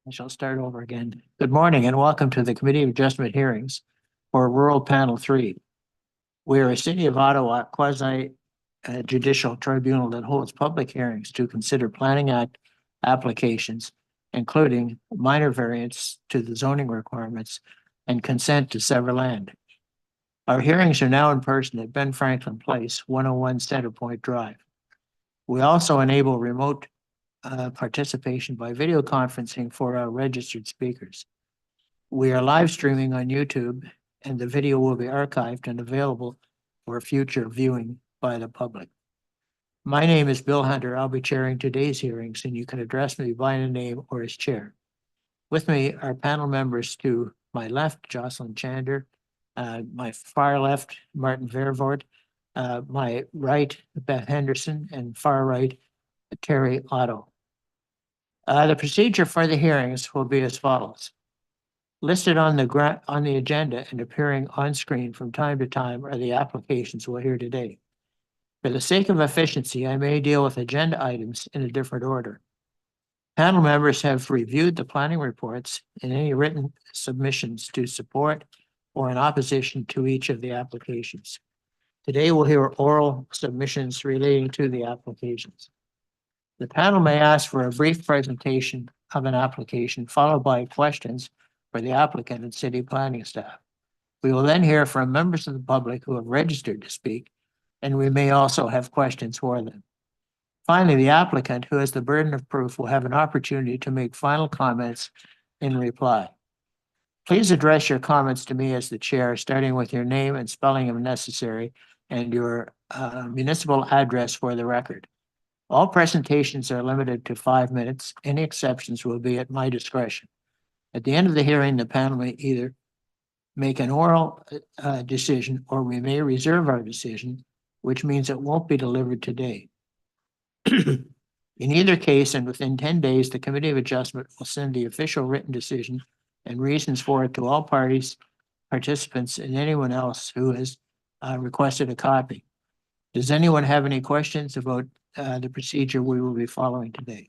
I shall start over again. Good morning and welcome to the Committee of Adjustment hearings for Rural Panel 3. We are a City of Ottawa quasi judicial tribunal that holds public hearings to consider Planning Act applications, including minor variants to the zoning requirements and consent to sever land. Our hearings are now in person at Ben Franklin Place, 101 Centerpoint Drive. We also enable remote participation by video conferencing for our registered speakers. We are live streaming on YouTube, and the video will be archived and available for future viewing by the public. My name is Bill Hunter. I'll be chairing today's hearings, and you can address me by name or as chair. With me are panel members to my left, Jocelyn Chander, my far left, Martin Vervoort, my right, Beth Henderson, and far right, Terry Otto. The procedure for the hearings will be as follows. Listed on the agenda and appearing on screen from time to time are the applications we'll hear today. For the sake of efficiency, I may deal with agenda items in a different order. Panel members have reviewed the planning reports and any written submissions to support or in opposition to each of the applications. Today we'll hear oral submissions relating to the applications. The panel may ask for a brief presentation of an application, followed by questions for the applicant and city planning staff. We will then hear from members of the public who have registered to speak, and we may also have questions for them. Finally, the applicant, who has the burden of proof, will have an opportunity to make final comments in reply. Please address your comments to me as the chair, starting with your name and spelling if necessary, and your municipal address for the record. All presentations are limited to 5 minutes. Any exceptions will be at my discretion. At the end of the hearing, the panel may either make an oral decision or we may reserve our decision, which means it won't be delivered today. In either case, and within 10 days, the Committee of Adjustment will send the official written decision and reasons for it to all parties, participants, and anyone else who has requested a copy. Does anyone have any questions about the procedure we will be following today?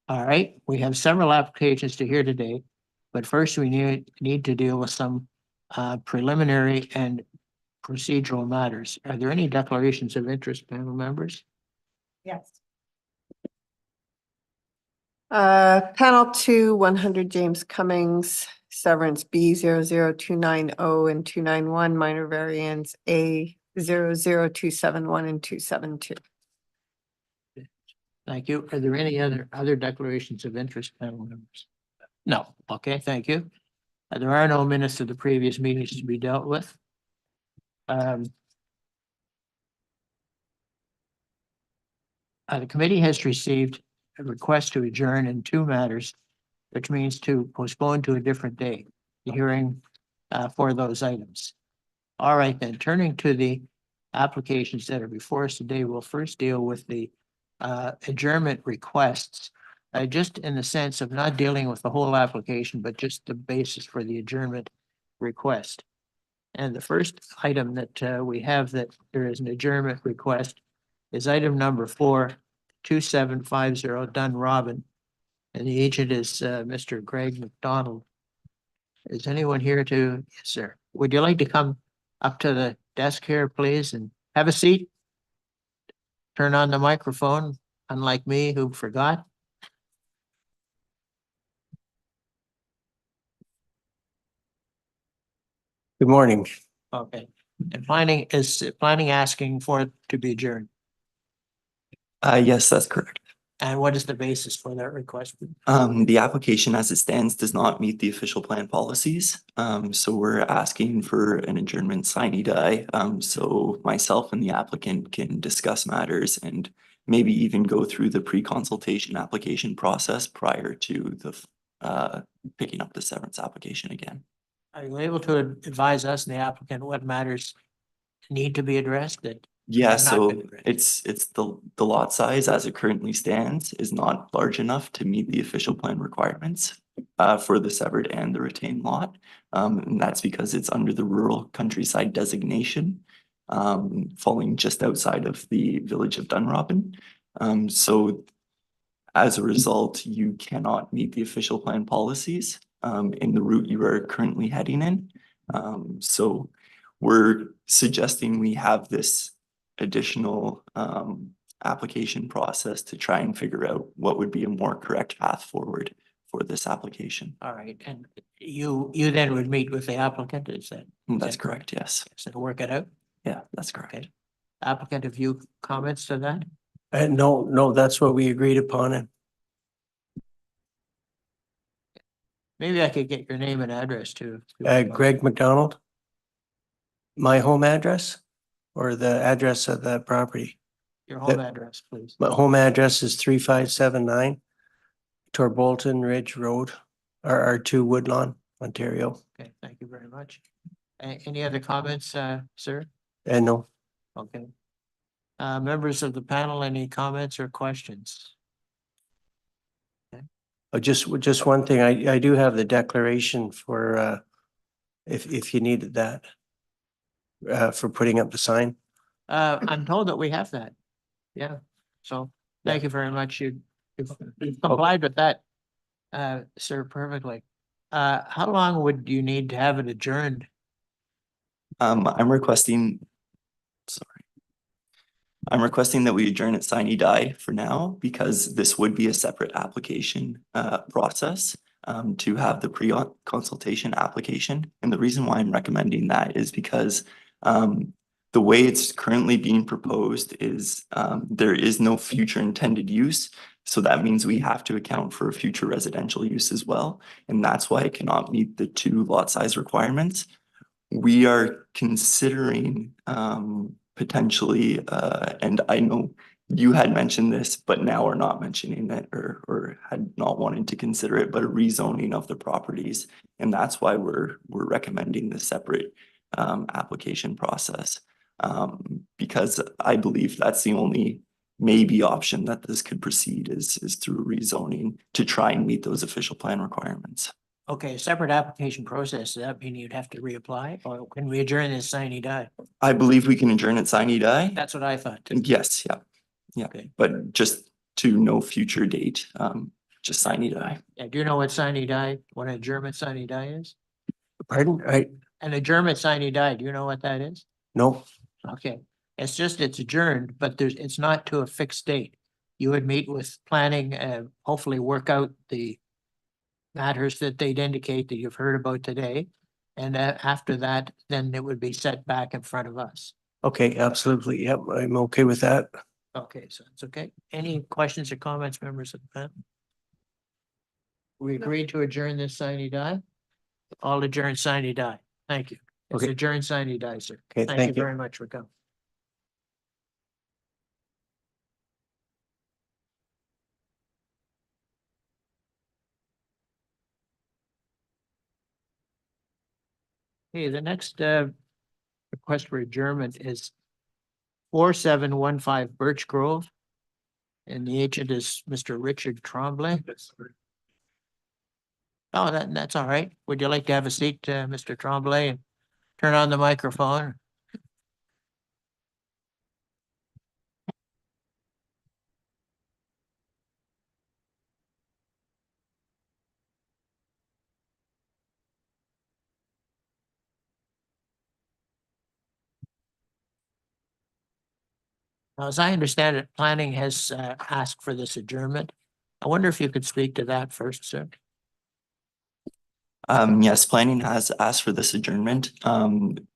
All right, we have several applications to hear today, but first we need to deal with some preliminary and procedural matters. Are there any declarations of interest, panel members? Yes. Panel 2, 100 James Cummings, severance B 00290 and 291, minor variance A 00271 and 272. Thank you. Are there any other declarations of interest, panel members? No. Okay, thank you. There are no minutes of the previous meetings to be dealt with. The committee has received a request to adjourn in 2 matters, which means to postpone to a different day, the hearing for those items. All right, then, turning to the applications that are before us today, we'll first deal with the adjournment requests, just in the sense of not dealing with the whole application, but just the basis for the adjournment request. And the first item that we have that there is an adjournment request is item number 42750 Dunrobin, and the agent is Mr. Greg McDonald. Is anyone here to? Yes, sir. Would you like to come up to the desk here, please, and have a seat? Turn on the microphone, unlike me who forgot. Good morning. Okay. And planning asking for it to be adjourned? Yes, that's correct. And what is the basis for that request? The application as it stands does not meet the official plan policies. So we're asking for an adjournment sine die. So myself and the applicant can discuss matters and maybe even go through the pre-consultation application process prior to the picking up the severance application again. Are you able to advise us and the applicant what matters need to be addressed? Yeah, so it's the lot size as it currently stands is not large enough to meet the official plan requirements for the severed and the retained lot. And that's because it's under the rural countryside designation, falling just outside of the village of Dunrobin. So As a result, you cannot meet the official plan policies in the route you are currently heading in. So we're suggesting we have this additional application process to try and figure out what would be a more correct path forward for this application. All right, and you then would meet with the applicant, is that? That's correct, yes. So to work it out? Yeah, that's correct. Okay. Applicant, have you comments to that? No, that's what we agreed upon. And Maybe I could get your name and address too. Greg McDonald. My home address or the address of the property? Your home address, please. My home address is 3579 Torbolton Ridge Road, RR2 Woodlawn, Ontario. Okay, thank you very much. Any other comments, sir? And no, Okay. Members of the panel, any comments or questions? just one thing. I do have the declaration for if you needed that for putting up the sign. I'm told that we have that. Yeah, so thank you very much. You've complied with that, sir, perfectly. How long would you need to have it adjourned? I'm requesting that we adjourn at sine die for now, because this would be a separate application process to have the pre-consultation application. And the reason why I'm recommending that is because the way it's currently being proposed is there is no future intended use. So that means we have to account for a future residential use as well. And that's why it cannot meet the 2 lot size requirements. We are considering potentially, and I know you had mentioned this, but now are not mentioning it or had not wanted to consider it, but a rezoning of the properties. And that's why we're recommending the separate application process. Because I believe that's the only maybe option that this could proceed is through rezoning to try and meet those official plan requirements. Okay, separate application process, does that mean you'd have to reapply, or can we adjourn this sine die? I believe we can adjourn at sine die. That's what I thought. too. Yes, yeah, Okay. but just to no future date, just sine die. Yeah, do you know what sine die, what an adjournment sine die is? Pardon? An adjournment sine die, do you know what that is? No, Okay, it's adjourned, but it's not to a fixed date. You would meet with planning and hopefully work out the matters that they'd indicate that you've heard about today. And after that, then it would be set back in front of us. okay, absolutely. Yep, I'm okay with that. Okay, so it's okay. Any questions or comments, members of the panel? We agreed to adjourn this sine die? All adjourn sine die. Thank you. It's Okay. adjourned sine die, sir. Okay, Thank you thank you. very much for coming. Okay, the next request for adjournment is 4715 Birchgrove. And the agent is Mr. Richard Tremblay. Oh, that's all right. Would you like to have a seat, Mr. Tremblay, and turn on the microphone? Now, as I understand it, planning has asked for this adjournment. I wonder if you could speak to that first, sir. Yes, planning has asked for this adjournment.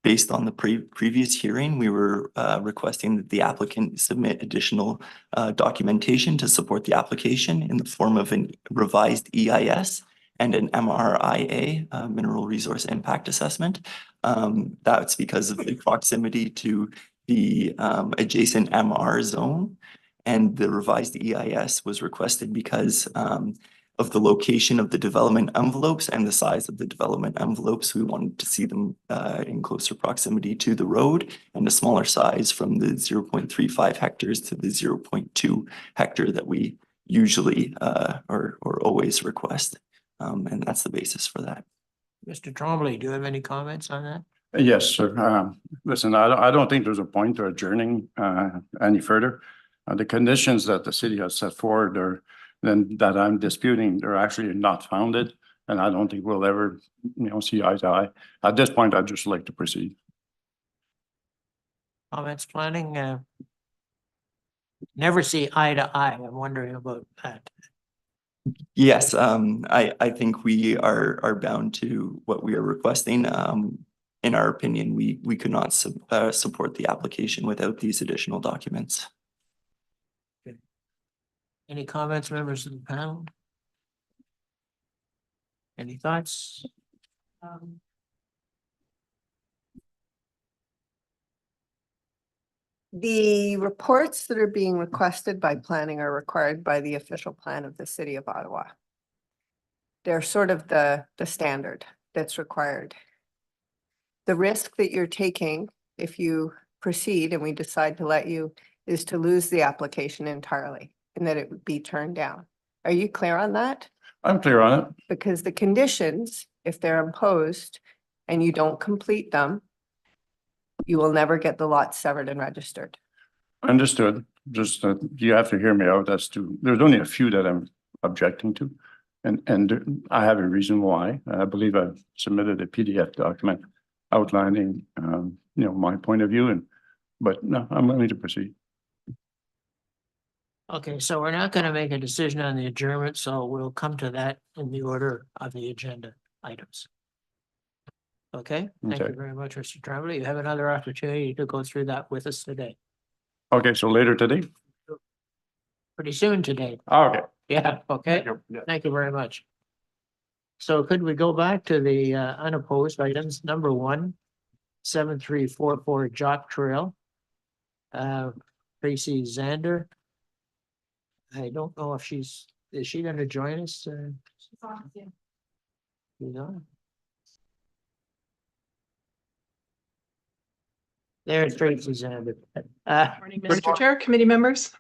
Based on the previous hearing, we were requesting that the applicant submit additional documentation to support the application in the form of a revised EIS and an MRIA, Mineral Resource Impact Assessment. That's because of the proximity to the adjacent MR zone, and the revised EIS was requested because of the location of the development envelopes and the size of the development envelopes. We wanted to see them in closer proximity to the road and a smaller size from the 0.35 hectares to the 0.2 hectare that we usually or always request. And that's the basis for that. Mr. Tremblay, do you have any comments on that? Yes, sir. Listen, I don't think there's a point to adjourning any further. The conditions that the city has set forward then that I'm disputing, they're actually not founded. And I don't think we'll ever, see eye to eye. At this point, I'd just like to proceed. Comments planning, never see eye to eye. I'm wondering about that. Yes, I think we are bound to what we are requesting. In our opinion, we could not support the application without these additional documents. Any comments, members of the panel? Any thoughts? The reports that are being requested by planning are required by the official plan of the city of Ottawa. They're sort of the standard that's required. The risk that you're taking, if you proceed and we decide to let you, is to lose the application entirely and that it would be turned down. Are you clear on that? I'm clear on it. Because the conditions, if they're imposed and you don't complete them, you will never get the lot severed and registered. Understood. Just that you have to hear me out as to, there's only a few that I'm objecting to. And I have a reason why. I believe I've submitted a PDF document outlining, my point of view but no, I'm willing to proceed. Okay, so we're not gonna make a decision on the adjournment, so we'll come to that in the order of the agenda items. Okay, thank you Okay. very much, Mr. Tremblay. You have another opportunity to go through that with us today. Okay, so later today? Pretty soon today. Okay. Yeah, okay. Yeah. Thank you very much. So could we go back to the unopposed items, number 1, 7344 Jock Trail. Tracy Zander. I don't know if is she gonna join us? You know? There's Tracy Zander. Morning, Mr. Chair, committee members.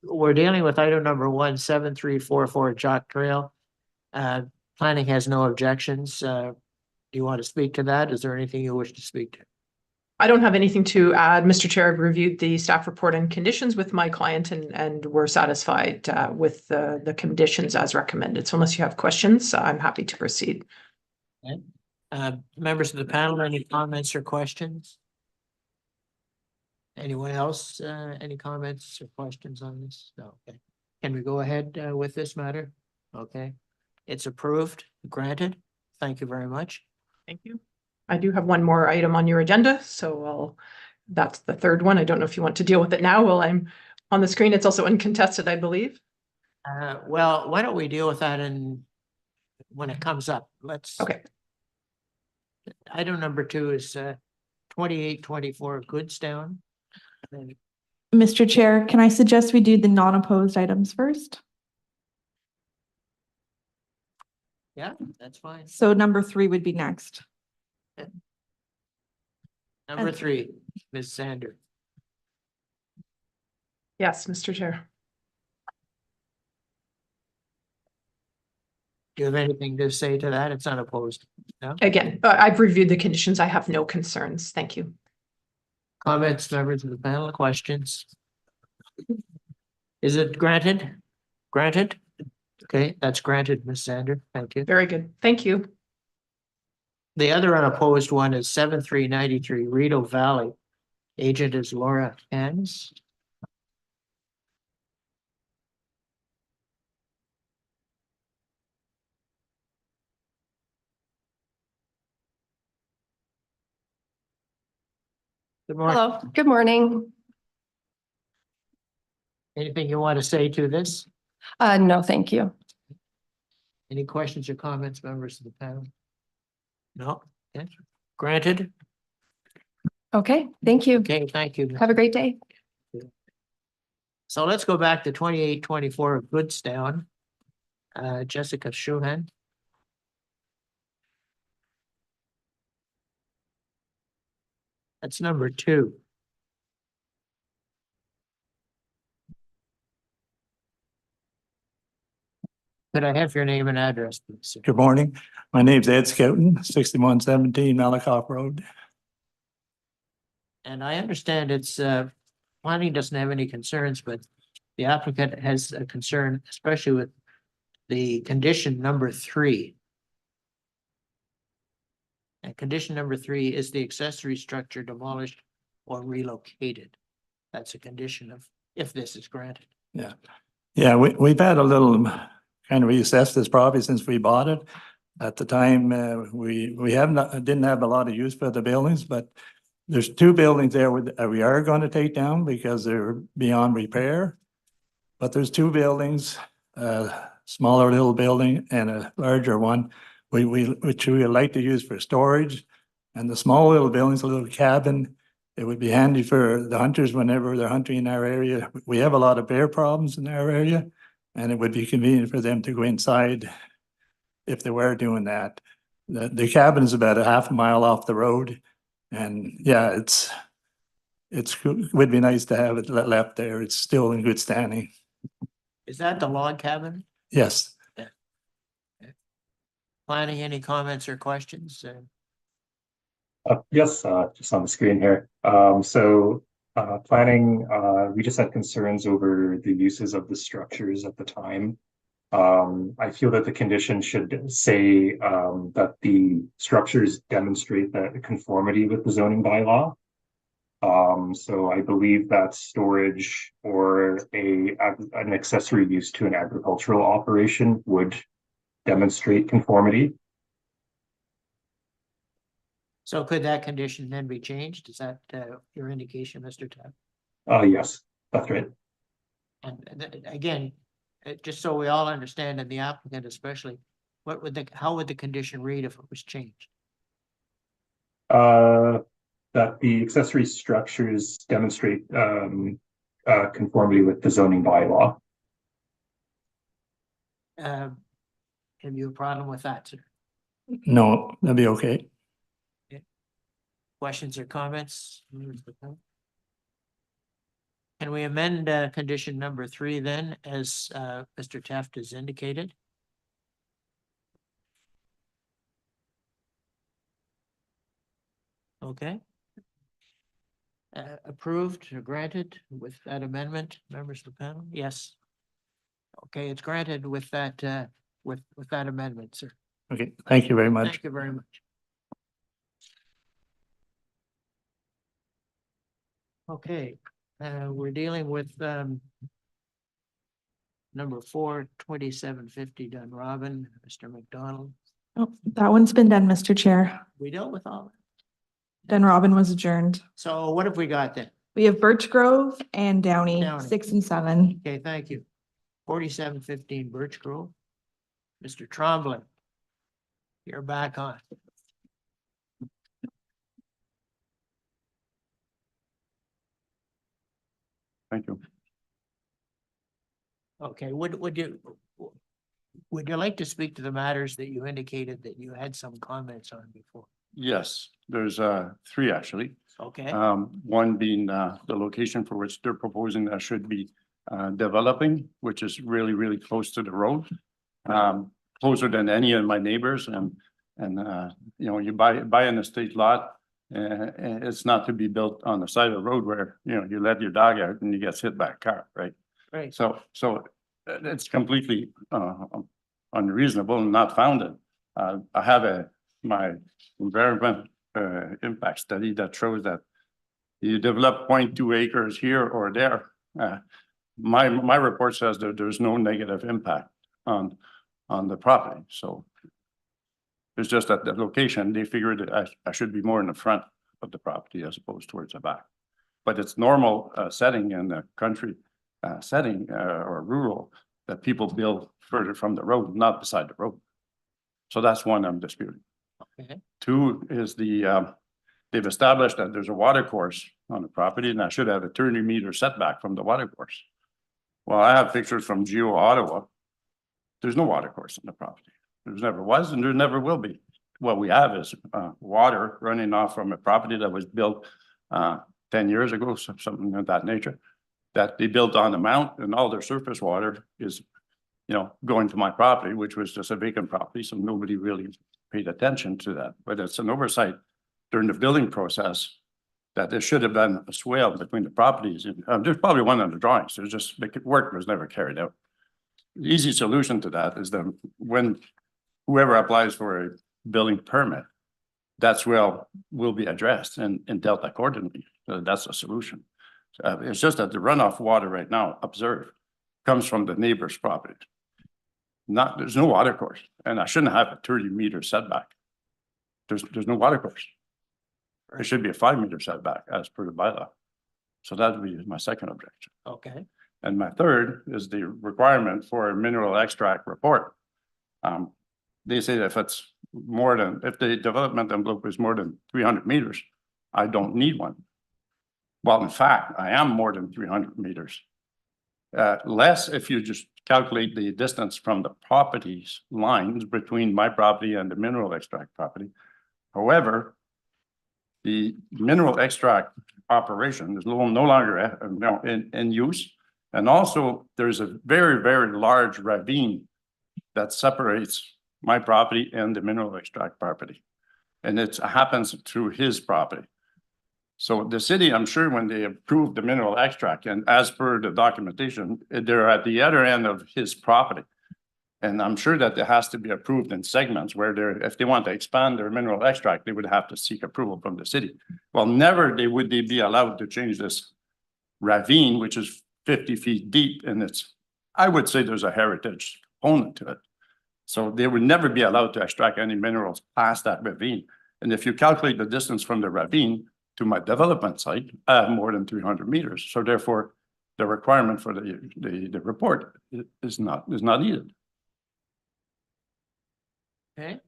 We're dealing with item number 1, 7344 Jock Trail. Planning has no objections. Do you want to speak to that? Is there anything you wish to speak to? I don't have anything to add. Mr. Chair, I've reviewed the staff report and conditions with my client and we're satisfied with the conditions as recommended. So unless you have questions, I'm happy to proceed. Okay. Members of the panel, any comments or questions? Anyone else, any comments or questions on this? No, okay. Can we go ahead with this matter? Okay, it's approved, granted. Thank you very much. Thank you. I do have one more item on your agenda, so that's the third one. I don't know if you want to deal with it now while I'm on the screen. It's also uncontested, I believe. Well, why don't we deal with that when it comes up? Let's. Okay. Item number 2 is 2824 Goodstown. Mr. Chair, can I suggest we do the non-opposed items first? Yeah, that's fine. So number 3 would be next. Number 3, Ms. Sander. Yes, Mr. Chair. Do you have anything to say to that? It's unopposed. No? Again, I've reviewed the conditions. I have no concerns. Thank you. Comments, members of the panel, questions? Is it granted? Granted? Okay, that's granted, Ms. Sander. Thank you. Very good. Thank you. The other unopposed one is 7393 Rideau Valley. Agent is Laura Hans. Good morning. Hello, good morning. Anything you want to say to this? No, thank you. Any questions or comments, members of the panel? No? Okay. Granted? Okay, thank you. Okay, thank you. Have a great day. So let's go back to 2824 Goodstown. Jessica Schuhan. That's number 2. Could I have your name and address, please, sir? Good morning. My name's Ed Scouten, 6117 Malakoff Road. And I understand it's, planning doesn't have any concerns, but The applicant has a concern, especially with the condition number 3. And condition number 3 is the accessory structure demolished or relocated. That's a condition of if this is granted. Yeah, we've had a little kind of reassess this property since we bought it. At the time, we didn't have a lot of use for the buildings, but there's 2 buildings there we are going to take down because they're beyond repair. But there's 2 buildings, smaller little building and a larger one, which we would like to use for storage. And the small little building's a little cabin. It would be handy for the hunters whenever they're hunting in our area. We have a lot of bear problems in our area, and it would be convenient for them to go inside if they were doing that. The cabin is about a half a mile off the road, and yeah, would be nice to have it left there. It's still in good standing. Is that the log cabin? Yes. Planning, any comments or questions? Yes, just on the screen here. Planning, we just had concerns over the uses of the structures at the time. I feel that the condition should say that the structures demonstrate that conformity with the zoning bylaw. So I believe that storage or an accessory use to an agricultural operation would demonstrate conformity. So could that condition then be changed? Is that your indication, Mr. Tapp? Yes, that's right. And again, just so we all understand, and the applicant especially, how would the condition read if it was changed? That the accessory structures demonstrate conformity with the zoning bylaw. Have you a problem with that, sir? No, that'd be okay. Questions or comments? Can we amend condition number 3 then, as Mr. Taft has indicated? Okay. Approved or granted with that amendment, members of the panel? Yes. Okay, it's granted with that with that amendment, sir. Okay, thank you very much. Thank you very much. Okay, we're dealing with number 4, 2750 Dunrobin, Mr. McDonald. Oh, that one's been done, Mr. Chair. We dealt with all. Dunrobin was adjourned. So what have we got then? We have Birchgrove and Downey, Downey. 6 and 7. Okay, thank you. 4715 Birchgrove. Mr. Trombley, you're back on. Thank you. Okay, would you like to speak to the matters that you indicated that you had some comments on before? Yes, there's 3 actually. Okay, One being the location for which they're proposing that should be developing, which is really, really close to the road. Closer than any of my neighbors, and you know, you buy an estate lot, and it's not to be built on the side of the road where, you know, you let your dog out and you get hit by a car, right? right. So it's completely unreasonable and not founded. I have my environment impact study that shows that you develop 0.2 acres here or there. My report says that there's no negative impact on the property. So it's just that the location, they figured that I should be more in the front of the property as opposed towards the back. But it's normal setting in the country setting or rural that people build further from the road, not beside the road. So that's one I'm disputing. Okay. 2 is they've established that there's a water course on the property and I should have a 30-meter setback from the water course. Well, I have pictures from Geo Ottawa. There's no water course on the property. There's never was and there never will be. What we have is water running off from a property that was built 10 years ago, something of that nature, that they built on the mount, and all their surface water is, you know, going to my property, which was just a vacant property, so nobody really paid attention to that. But it's an oversight during the building process that there should have been a swale between the properties. And there's probably one on the drawings. There's just, the work was never carried out. The easy solution to that is that when whoever applies for a building permit, that swale will be addressed and dealt accordingly. So that's a solution. It's just that the runoff water right now, observed, comes from the neighbor's property. There's no water course, and I shouldn't have a 30-meter setback. There's no water course. It should be a 5-meter setback as per the bylaw. So that would be my second objection. Okay. And my third is the requirement for a mineral extract report. They say that if the development envelope is more than 300 meters, I don't need one. Well, in fact, I am more than 300 meters. Less if you just calculate the distance from the properties lines between my property and the mineral extract property. However, the mineral extract operation is no longer in use. And also there's a very, very large ravine that separates my property and the mineral extract property. And it happens through his property. So the city, I'm sure when they approved the mineral extract, and as per the documentation, they're at the other end of his property. And I'm sure that it has to be approved in segments where if they want to expand their mineral extract, they would have to seek approval from the city. Well, never would they be allowed to change this ravine, which is 50 feet deep, and I would say there's a heritage component to it. So they would never be allowed to extract any minerals past that ravine. And if you calculate the distance from the ravine to my development site, I have more than 300 meters. So therefore, the requirement for the report is not needed. Okay.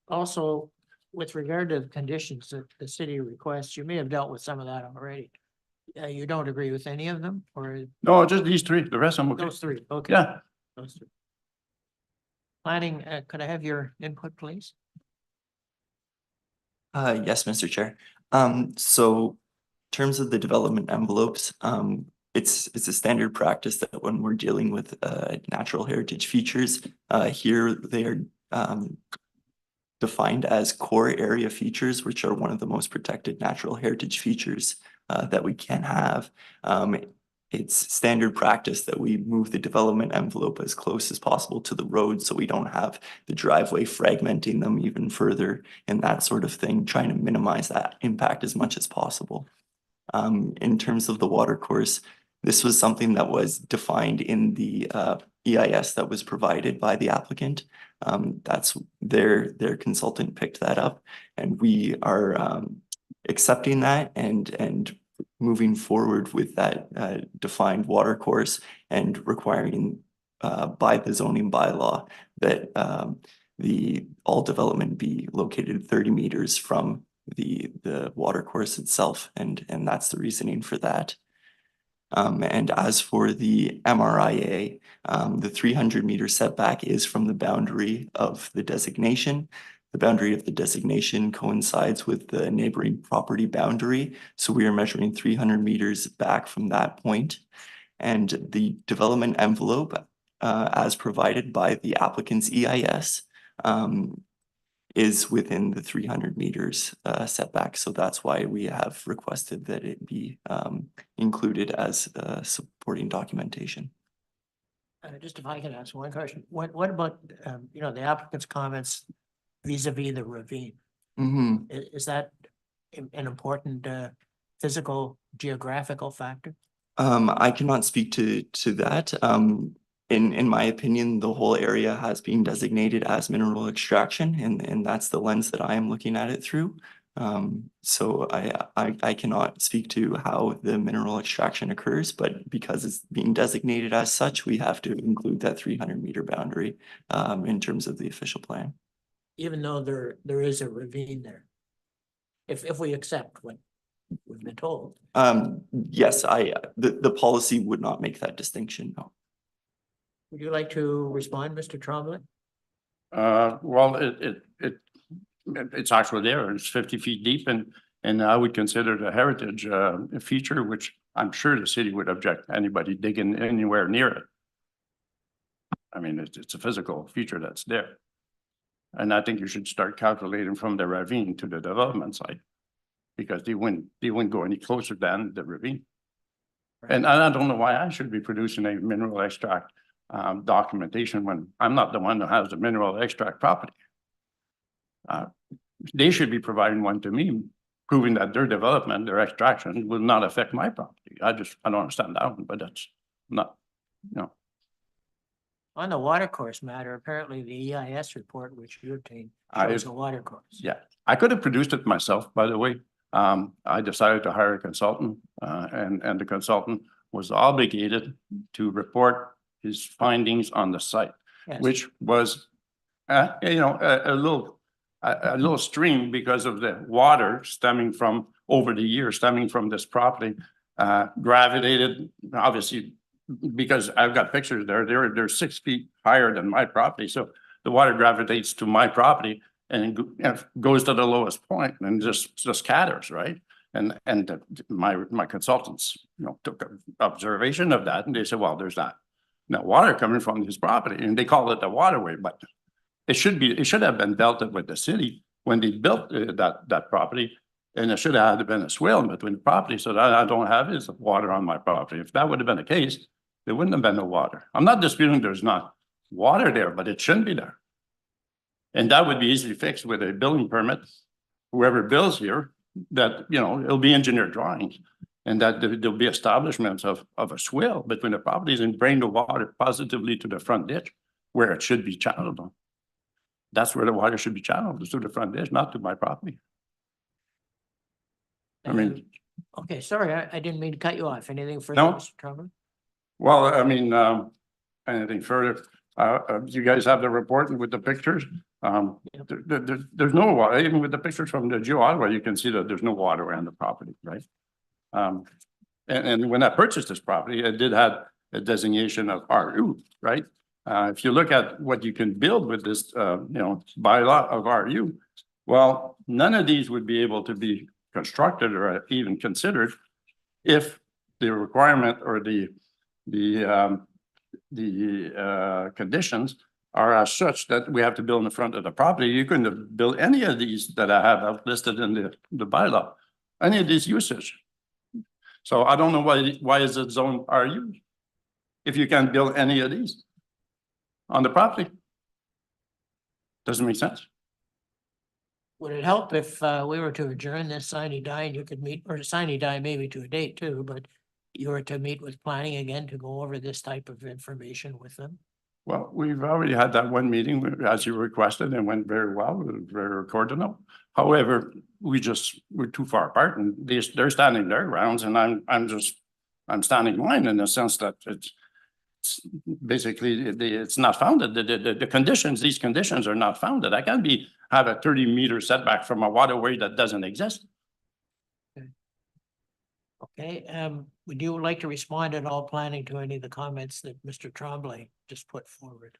Also, with regard to the conditions that the city requests, you may have dealt with some of that already. You don't agree with any of them, or No, just these three. The rest I'm okay. those three? Okay. Yeah. Those three. Planning, could I have your input, please? Yes, Mr. Chair. So in terms of the development envelopes, it's a standard practice that when we're dealing with natural heritage features, here they are defined as core area features, which are one of the most protected natural heritage features that we can have. It's standard practice that we move the development envelope as close as possible to the road so we don't have the driveway fragmenting them even further and that sort of thing, trying to minimize that impact as much as possible. In terms of the water course, this was something that was defined in the EIS that was provided by the applicant. That's their consultant picked that up, and we are accepting that and moving forward with that defined water course and requiring by the zoning bylaw that all development be located 30 meters from the water course itself, and that's the reasoning for that. And as for the MRIA, the 300-meter setback is from the boundary of the designation. The boundary of the designation coincides with the neighboring property boundary. So we are measuring 300 meters back from that point. And the development envelope, as provided by the applicant's EIS, is within the 300 meters setback. So that's why we have requested that it be included as supporting documentation. Just if I can ask one question, what about, the applicant's comments vis-a-vis the ravine? Is that an important physical, geographical factor? I cannot speak to that. In my opinion, the whole area has been designated as mineral extraction, and that's the lens that I am looking at it through. So I cannot speak to how the mineral extraction occurs, but because it's being designated as such, we have to include that 300-meter boundary in terms of the official plan. Even though there is a ravine there, if we accept what we've been told. Yes, the policy would not make that distinction, no. Would you like to respond, Mr. Tremblay? Well, it's actually there. It's 50 feet deep, and I would consider it a heritage feature, which I'm sure the city would object anybody digging anywhere near it. I mean, it's a physical feature that's there. And I think you should start calculating from the ravine to the development site. because they wouldn't go any closer than the ravine. And I don't know why I should be producing a mineral extract documentation when I'm not the one that has the mineral extract property. They should be providing one to me, proving that their development, their extraction will not affect my property. I don't understand that one, but that's not, you know. On the watercourse matter, apparently the EIS report which you obtained I- shows a watercourse. Yeah, I could have produced it myself, by the way. I decided to hire a consultant, and the consultant was obligated to report his findings on the site, Yes. which was, a little stream because of the water stemming from, over the years, stemming from this property, gravitated, obviously, because I've got pictures there, they're 6 feet higher than my property, so the water gravitates to my property and goes to the lowest point and just scatters, right? And my consultants, took an observation of that, and they said, well, there's that water coming from this property, and they call it the waterway, but it should have been dealt with the city when they built that property, and it should have been a swale in between the property, so that I don't have is water on my property. If that would have been the case, there wouldn't have been no water. I'm not disputing there's not water there, but it shouldn't be there. And that would be easily fixed with a building permit. Whoever builds here, that, it'll be engineered drawings, and that there'll be establishments of a swale between the properties and bring the water positively to the front ditch where it should be channeled on. That's where the water should be channeled, to the front ditch, not to my property. I mean, Okay, sorry, I didn't mean to cut you off. Anything further, No. Mr. Trumbull? well, I mean, anything further? You guys have the report with the pictures? There's no water, even with the pictures from the Geo-Ottawa, you can see that there's no water around the property, right? And when I purchased this property, it did have a designation of RU, right? If you look at what you can build with this, bylaw of RU, well, none of these would be able to be constructed or even considered if the requirement or the conditions are as such that we have to build in the front of the property. You couldn't have built any of these that I have listed in the bylaw, any of these usage. So I don't know why is it zone RU if you can't build any of these on the property? Doesn't make sense. Would it help if we were to adjourn this sine die and you could meet, or sine die maybe to a date too, but you were to meet with planning again to go over this type of information with them? Well, we've already had that one meeting as you requested and went very well, very coordinated. However, we're too far apart and they're standing their grounds and I'm standing mine in the sense that it's basically it's not founded. The conditions, these conditions are not founded. I can't have a 30-meter setback from a waterway that doesn't exist. Okay, would you like to respond at all planning to any of the comments that Mr. Tremblay just put forward?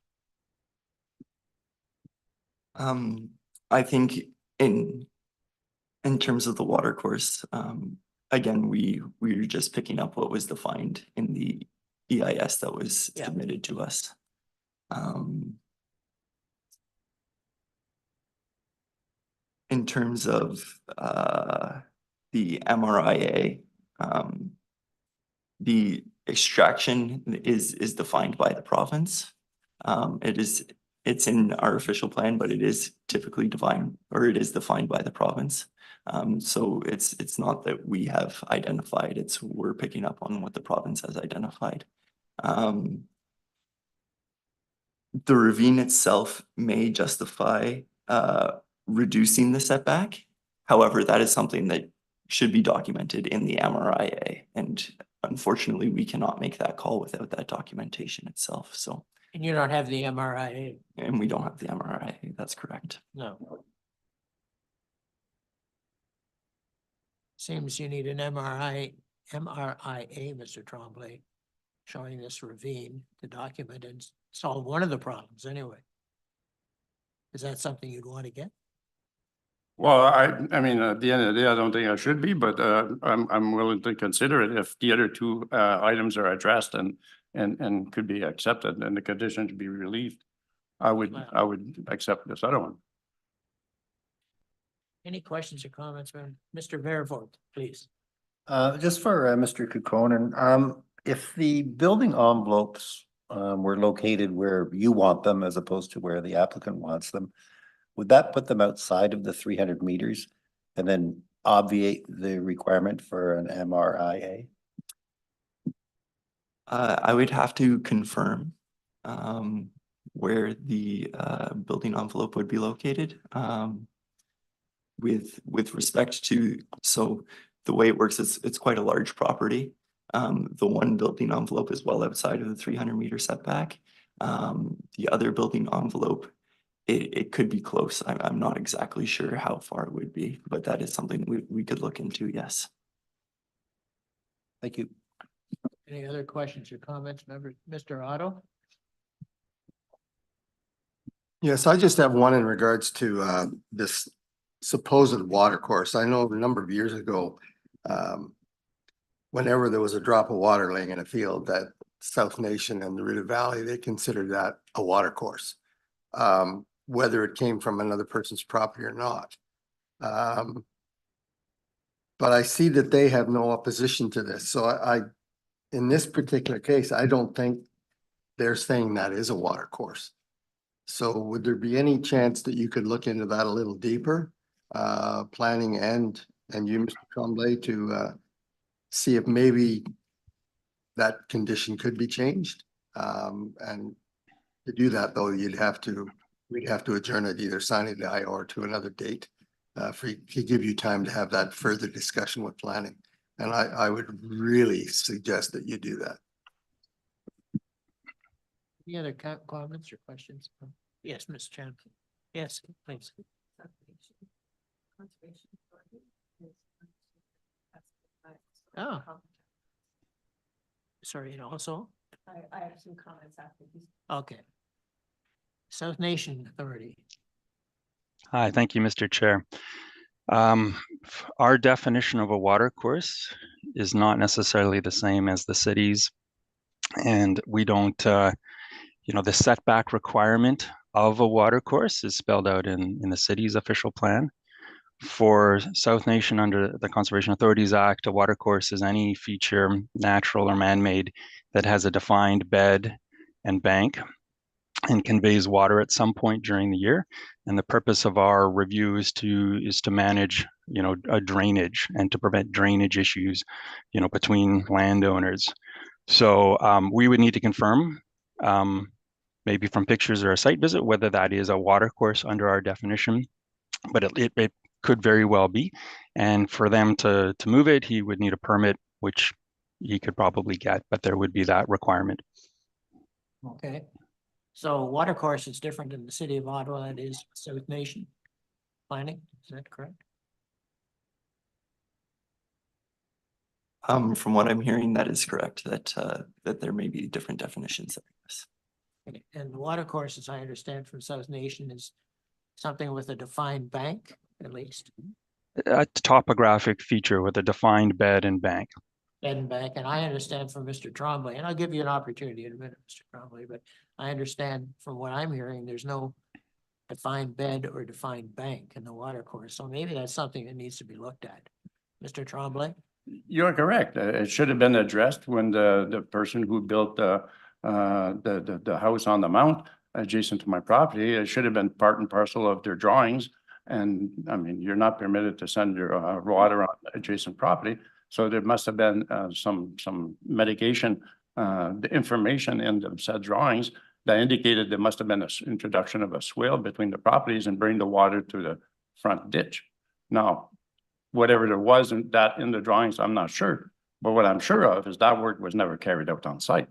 I think in terms of the watercourse, again, we're just picking up what was defined in the EIS that was submitted to us. In terms of the MRIA, the extraction is defined by the province. It's in our official plan, but it is typically defined, or it is defined by the province. So it's not that we have identified, we're picking up on what the province has identified. The ravine itself may justify reducing the setback. However, that is something that should be documented in the MRIA. And unfortunately, we cannot make that call without that documentation itself. So. And you don't have the MRIA? And we don't have the MRIA, that's correct. No. Seems you need an MRIA, Mr. Tremblay, showing this ravine to document and solve one of the problems anyway. Is that something you'd want to get? Well, I mean, at the end of the day, I don't think I should be, but I'm willing to consider it if the other two items are addressed and could be accepted and the conditions be relieved. I would accept this other one. Any questions or comments from Mr. Vervoort, please? Just for Mr. Kukonen, if the building envelopes were located where you want them as opposed to where the applicant wants them, would that put them outside of the 300 meters and then obviate the requirement for an MRIA? I would have to confirm where the building envelope would be located. With respect to, so the way it works is it's quite a large property. The one building envelope is well outside of the 300-meter setback. The other building envelope, it could be close. I'm not exactly sure how far it would be, but that is something we could look into, yes. Thank you. Any other questions or comments, member, Mr. Otto? Yes, I just have one in regards to this supposed water course. I know a number of years ago, whenever there was a drop of water laying in a field, that South Nation and the Rideau Valley, they considered that a water course, whether it came from another person's property or not. But I see that they have no opposition to this. So I in this particular case, I don't think they're saying that is a water course. So would there be any chance that you could look into that a little deeper, planning and you, Mr. Tremblay, to see if maybe that condition could be changed? And to do that, though, we'd have to adjourn it, either sine die or to another date, to give you time to have that further discussion with planning. And I would really suggest that you do that. Any other comments or questions? Yes, Ms. Chan. Yes, please. Oh. Sorry, and also? I have some comments after these. Okay. South Nation Authority. Hi, thank you, Mr. Chair. Our definition of a water course is not necessarily the same as the city's, and we don't, the setback requirement of a water course is spelled out in the city's official plan. For South Nation, under the Conservation Authorities Act, a water course is any feature, natural or man-made, that has a defined bed and bank and conveys water at some point during the year. And the purpose of our review is to manage, a drainage and to prevent drainage issues, between landowners. So we would need to confirm, maybe from pictures or a site visit, whether that is a water course under our definition, but it could very well be. And for them to move it, he would need a permit, which he could probably get, but there would be that requirement. Okay. So water course is different in the city of Ottawa. It is South Nation planning. Is that correct? From what I'm hearing, that is correct, that there may be different definitions of this. Okay. And the water course, as I understand from South Nation, is something with a defined bank, at least. A topographic feature with a defined bed and bank. Bed and bank, and I understand from Mr. Tremblay, and I'll give you an opportunity in a minute, Mr. Tremblay, but I understand from what I'm hearing, there's no defined bed or defined bank in the water course. So maybe that's something that needs to be looked at. Mr. Tremblay? You're correct. It should have been addressed when the person who built the house on the mount adjacent to my property, it should have been part and parcel of their drawings. And I mean, you're not permitted to send your water on adjacent property. So there must have been some mitigation, the information in the said drawings that indicated there must have been an introduction of a swale between the properties and bring the water to the front ditch. Now, whatever there was in the drawings, I'm not sure. But what I'm sure of is that work was never carried out on site.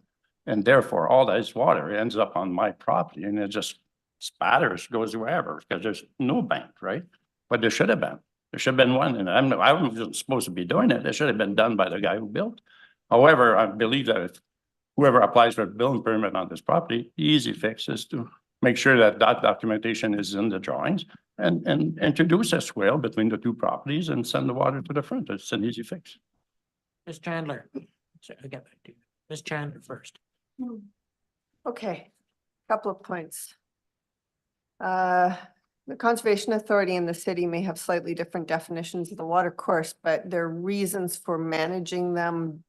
And therefore, all that water ends up on my property and it just spatters, goes wherever, because there's no bank, right? But there should have been. There should have been one, and I wasn't supposed to be doing it. It should have been done by the guy who built. However, I believe that if whoever applies for a building permit on this property, the easy fix is to make sure that documentation is in the drawings and introduce a swale between the two properties and send the water to the front. It's an easy fix. Ms. Chandler. Sorry, I'll get back to you. Ms. Chandler first. Okay, couple of points. The Conservation Authority and the city may have slightly different definitions of the water course, but their reasons for managing them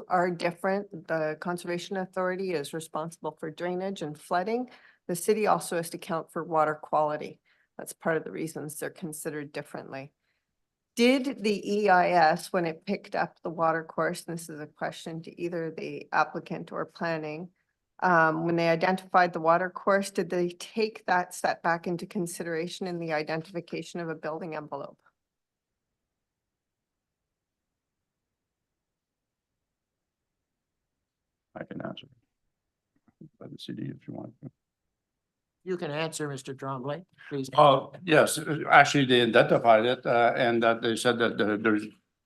are different. The Conservation Authority is responsible for drainage and flooding. The city also has to account for water quality. That's part of the reasons they're considered differently. Did the EIS, when it picked up the water course, and this is a question to either the applicant or planning, when they identified the water course, did they take that setback into consideration in the identification of a building envelope? I can answer by the city if you want. You can answer, Mr. Tremblay, please. Oh, yes, actually, they identified it, and that they said that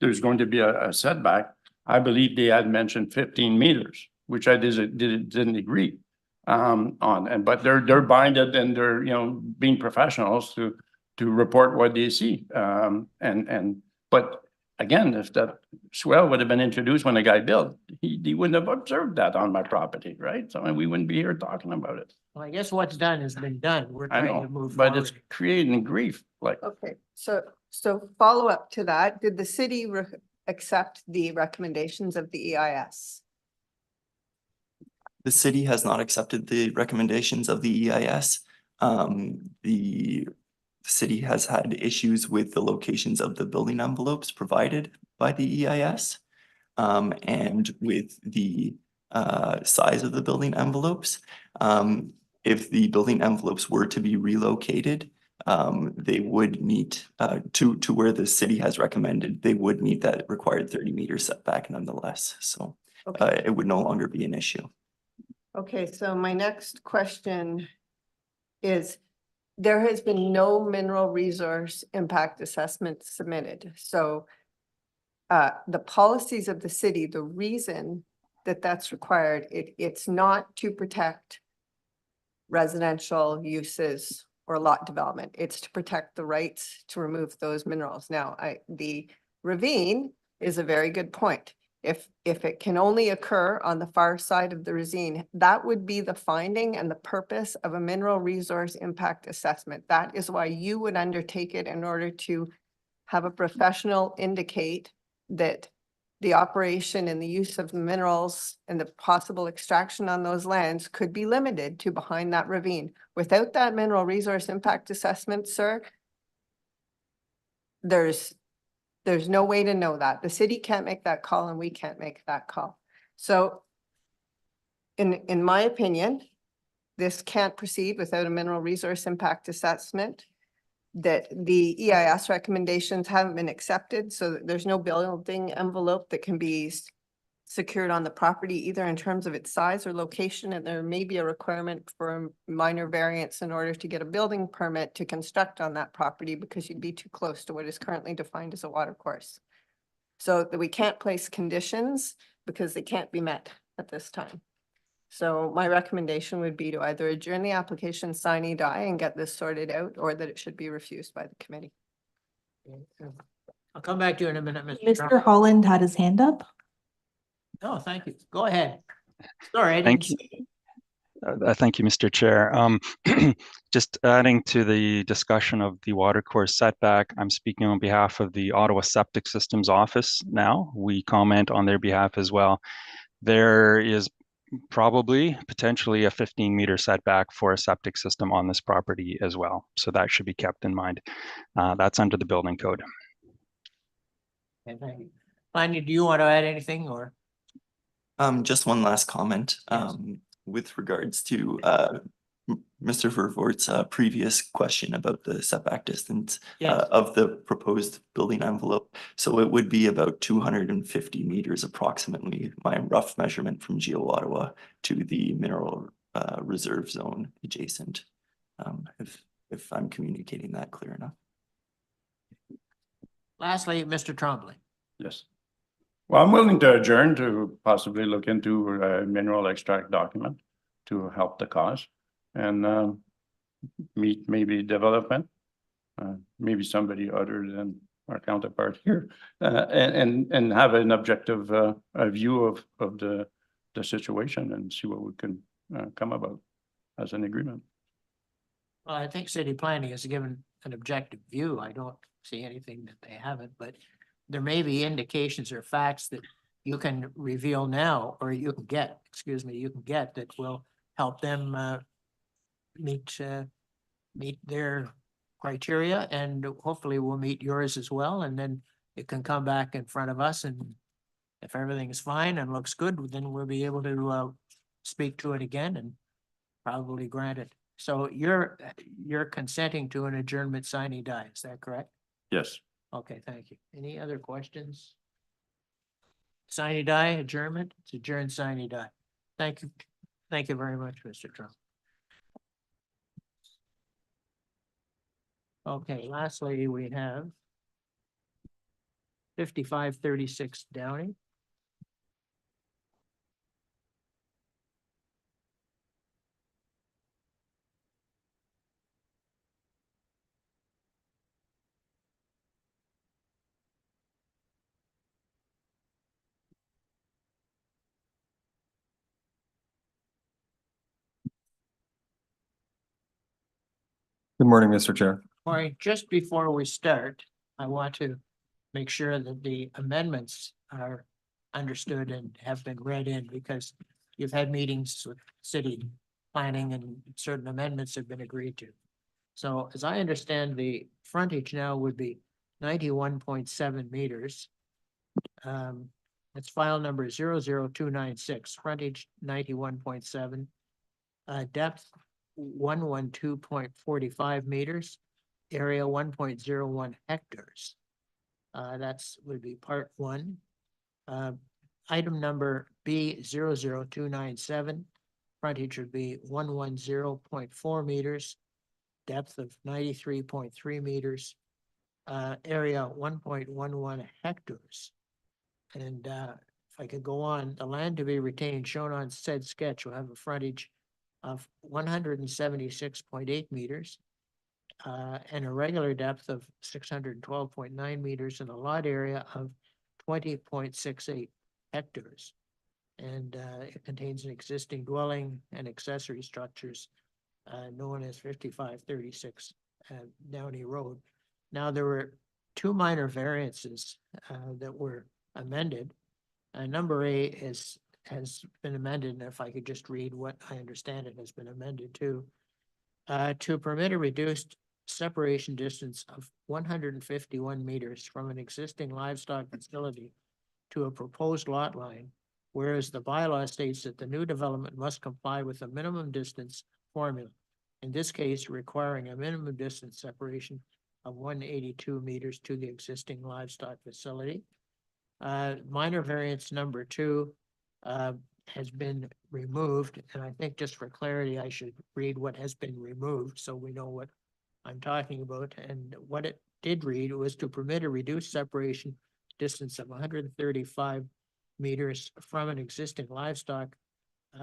there's going to be a setback. I believe they had mentioned 15 meters, which I didn't agree on, but they're binded and they're, you know, being professionals to report what they see. But again, if that swell would have been introduced when the guy built, he wouldn't have observed that on my property, right? So we wouldn't be here talking about it. Well, I guess what's done has been done. We're I trying know, to move but forward. it's creating grief, like. Okay, so follow up to that, did the city accept the recommendations of the EIS? The city has not accepted the recommendations of the EIS. The city has had issues with the locations of the building envelopes provided by the EIS, and with the size of the building envelopes. If the building envelopes were to be relocated, they would meet to where the city has recommended, they would meet that required 30-meter setback nonetheless. So it would no longer be an issue. Okay, so my next question is, there has been no mineral resource impact assessment submitted. So the policies of the city, the reason that that's required, it's not to protect residential uses or lot development. It's to protect the rights to remove those minerals. Now, the ravine is a very good point. If it can only occur on the far side of the ravine, that would be the finding and the purpose of a mineral resource impact assessment. That is why you would undertake it, in order to have a professional indicate that the operation and the use of minerals and the possible extraction on those lands could be limited to behind that ravine. Without that mineral resource impact assessment, sir, there's no way to know that. The city can't make that call and we can't make that call. So in my opinion, this can't proceed without a mineral resource impact assessment. That the EIS recommendations haven't been accepted, so there's no building envelope that can be secured on the property, either in terms of its size or location, and there may be a requirement for a minor variance in order to get a building permit to construct on that property, because you'd be too close to what is currently defined as a water course. So that we can't place conditions because they can't be met at this time. So my recommendation would be to either adjourn the application sine die and get this sorted out, or that it should be refused by the committee. I'll come back to you in a minute, Mr. Mr. Tremblay. Holland had his hand up. Oh, thank you. Go ahead. Sorry, I didn't Thank you. see. Thank you, Mr. Chair. Just adding to the discussion of the watercourse setback, I'm speaking on behalf of the Ottawa Septic Systems Office now. We comment on their behalf as well. There is probably potentially a 15-meter setback for a septic system on this property as well. So that should be kept in mind. That's under the building code. Okay, thank you. Lanny, do you want to add anything, or? Just one last comment, Yes. with regards to, Mr. Vervoort's, previous question about the setback distance, Yes. of the proposed building envelope. So it would be about 250 meters approximately, my rough measurement from Geo Ottawa to the mineral, reserve zone adjacent. If I'm communicating that clear enough. Lastly, Mr. Tremblay. Yes. Well, I'm willing to adjourn to possibly look into a mineral extract document to help the cause, and meet maybe development, maybe somebody other than our counterpart here, and have an objective a view of the situation and see what we can come about as an agreement. Well, I think city planning has given an objective view. I don't see anything that they haven't, but there may be indications or facts that you can reveal now, or you can get, you can get that will help them meet their criteria, and hopefully we'll meet yours as well, and then it can come back in front of us, and if everything is fine and looks good, then we'll be able to speak to it again and probably grant it. So you're consenting to an adjournment sine die, is that correct? Yes. Okay, thank you. Any other questions? Sine die, adjournment, it's adjourned sine die. Thank you. Thank you very much, Mr. Trump. Okay, lastly, we have 5536 Downey. Good morning, Mr. Chair. All right, just before we start, I want to make sure that the amendments are understood and have been read in, because you've had meetings with city planning and certain amendments have been agreed to. So as I understand, the frontage now would be 91.7 meters. It's file number 00296, frontage 91.7, depth 112.45 meters, area 1.01 hectares. That's would be part one. Item number B00297, frontage would be 110.4 meters, depth of 93.3 meters, area 1.11 hectares. And if I could go on, the land to be retained shown on said sketch will have a frontage of 176.8 meters, and a regular depth of 612.9 meters, and a lot area of 20.68 hectares. And it contains an existing dwelling and accessory structures known as 5536 Downey Road. Now, there were two minor variances that were amended. Number A has been amended, and if I could just read what I understand it has been amended to permit a reduced separation distance of 151 meters from an existing livestock facility to a proposed lot line, whereas the bylaw states that the new development must comply with a minimum distance formula, in this case requiring a minimum distance separation of 182 meters to the existing livestock facility. Minor variance number 2 has been removed, and I think just for clarity, I should read what has been removed so we know what I'm talking about. And what it did read was to permit a reduced separation distance of 135 meters from an existing livestock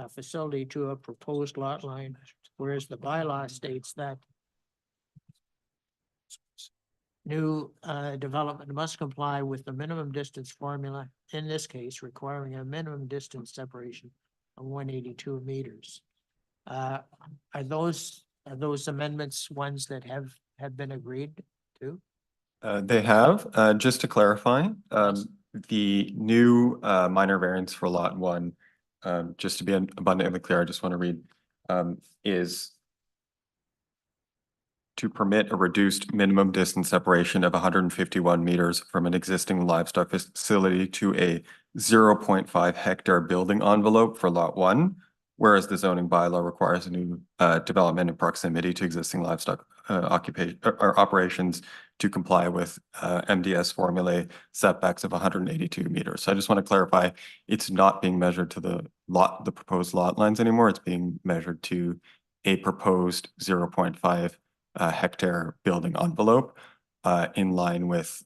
facility to a proposed lot line, whereas the bylaw states that new development must comply with the minimum distance formula, in this case requiring a minimum distance separation of 182 meters. Are those amendments ones that have been agreed to? They have, just to clarify, the new minor variance for lot 1, just to be abundantly clear, I just want to read, is to permit a reduced minimum distance separation of 151 meters from an existing livestock facility to a 0.5 hectare building envelope for lot 1, whereas the zoning bylaw requires a new development in proximity to existing livestock occupation or operations to comply with MDS formulae setbacks of 182 meters. So I just want to clarify, it's not being measured to the proposed lot lines anymore. It's being measured to a proposed 0.5 hectare building envelope in line with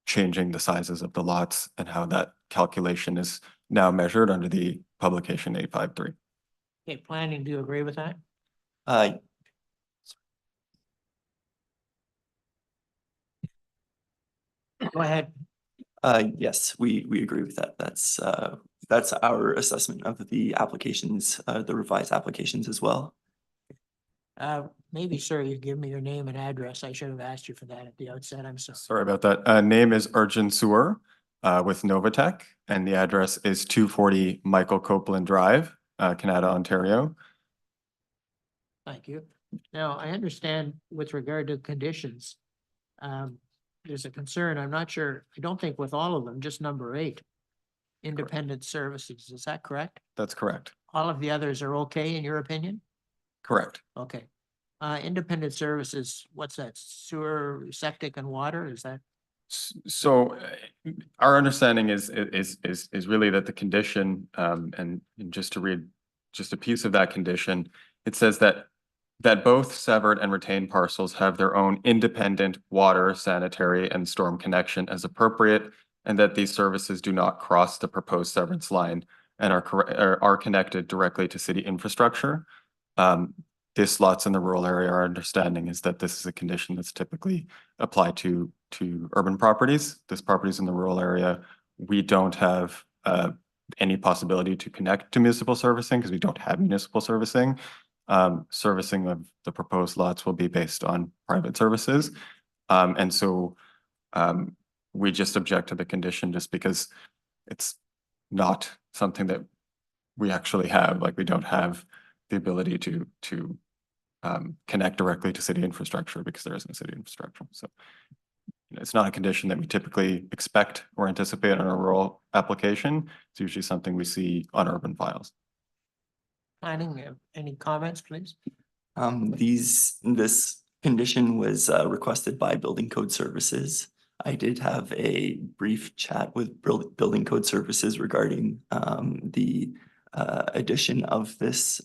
changing the sizes of the lots and how that calculation is now measured under the publication 853. Okay, planning, do you agree with that? Go ahead. Yes, we agree with that. That's our assessment of the applications, the revised applications as well. Maybe, sir, you give me your name and address. I should have asked you for that at the outset. I'm sorry. Sorry about that. Name is Arjun Sewer with Novatech, and the address is 240 Michael Copeland Drive, Canada, Ontario. Thank you. Now, I understand with regard to conditions, there's a concern, I'm not sure, I don't think with all of them, just number 8. Independent services, is that correct? That's correct. All of the others are okay in your opinion? Correct. Okay. Independent services, what's that? Sewer, septic and water, is that? So our understanding is really that the condition, and just to read just a piece of that condition, it says that both severed and retained parcels have their own independent water, sanitary, and storm connection as appropriate, and that these services do not cross the proposed severance line and are connected directly to city infrastructure. This lots in the rural area, our understanding is that this is a condition that's typically applied to urban properties. This property is in the rural area. We don't have any possibility to connect to municipal servicing because we don't have municipal servicing. Servicing of the proposed lots will be based on private services. And so we just object to the condition just because it's not something that we actually have. Like, we don't have the ability to connect directly to city infrastructure because there isn't city infrastructure. So it's not a condition that we typically expect or anticipate on a rural application. It's usually something we see on urban files. Planning, any comments, please? This condition was requested by Building Code Services. I did have a brief chat with Building Code Services regarding the addition of this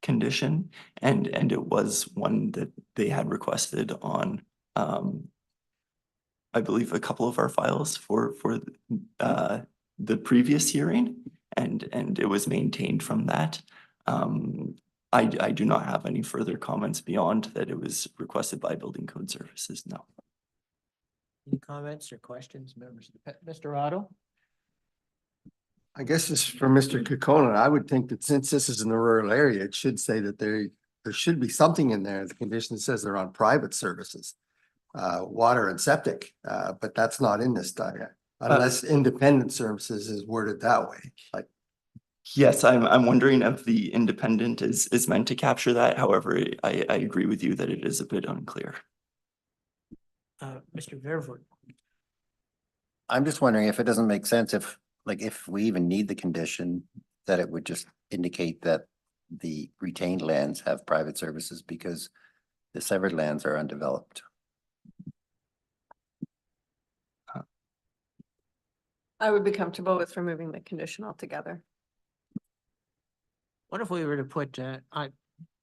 condition, and it was one that they had requested on I believe a couple of our files for the previous hearing, and it was maintained from that. I do not have any further comments beyond that it was requested by Building Code Services, no. Any comments or questions, members? Mr. Otto? I guess this is for Mr. Kokona. I would think that since this is in the rural area, it should say that there should be something in there. The condition says they're on private services, water and septic, but that's not in this diagram. Unless independent services is worded that way, like. Yes, I'm wondering if the independent is meant to capture that. However, I agree with you that it is a bit unclear. Mr. Vervoort? I'm just wondering if it doesn't make sense if we even need the condition, that it would just indicate that the retained lands have private services because the severed lands are undeveloped. I would be comfortable with removing the condition altogether. What if we were to put,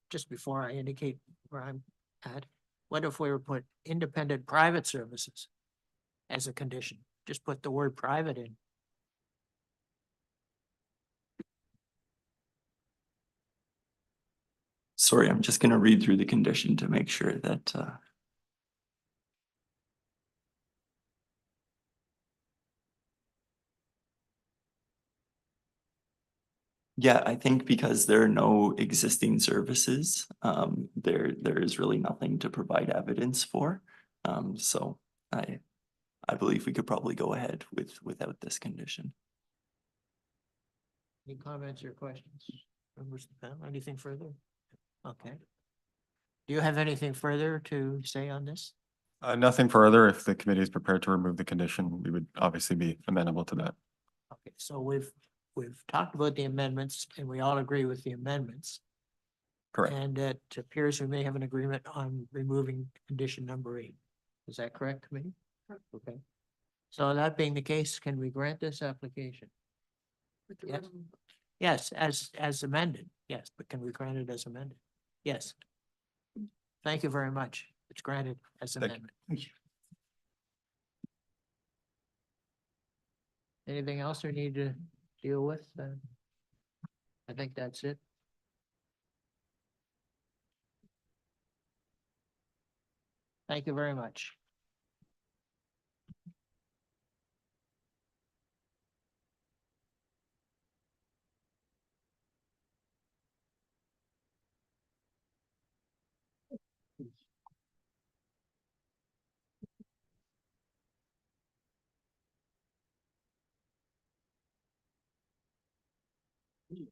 just before I indicate where I'm at, what if we were to put independent private services as a condition? Just put the word private in. Sorry, I'm just going to read through the condition to make sure that yeah, I think because there are no existing services, there is really nothing to provide evidence for. So I believe we could probably go ahead without this condition. Any comments or questions? Members of the panel, anything further? Okay. Do you have anything further to say on this? Nothing further. If the committee is prepared to remove the condition, we would obviously be amenable to that. Okay, so we've talked about the amendments and we all agree with the amendments. Correct. And it appears we may have an agreement on removing condition number 8. Is that correct, committee? Okay. So that being the case, can we grant this application? Yes. Yes, as amended. Yes, but can we grant it as amended? Yes. Thank you very much. It's granted as amendment. Thank you. Anything else we need to deal with? I think that's it. Thank you very much. Thanks.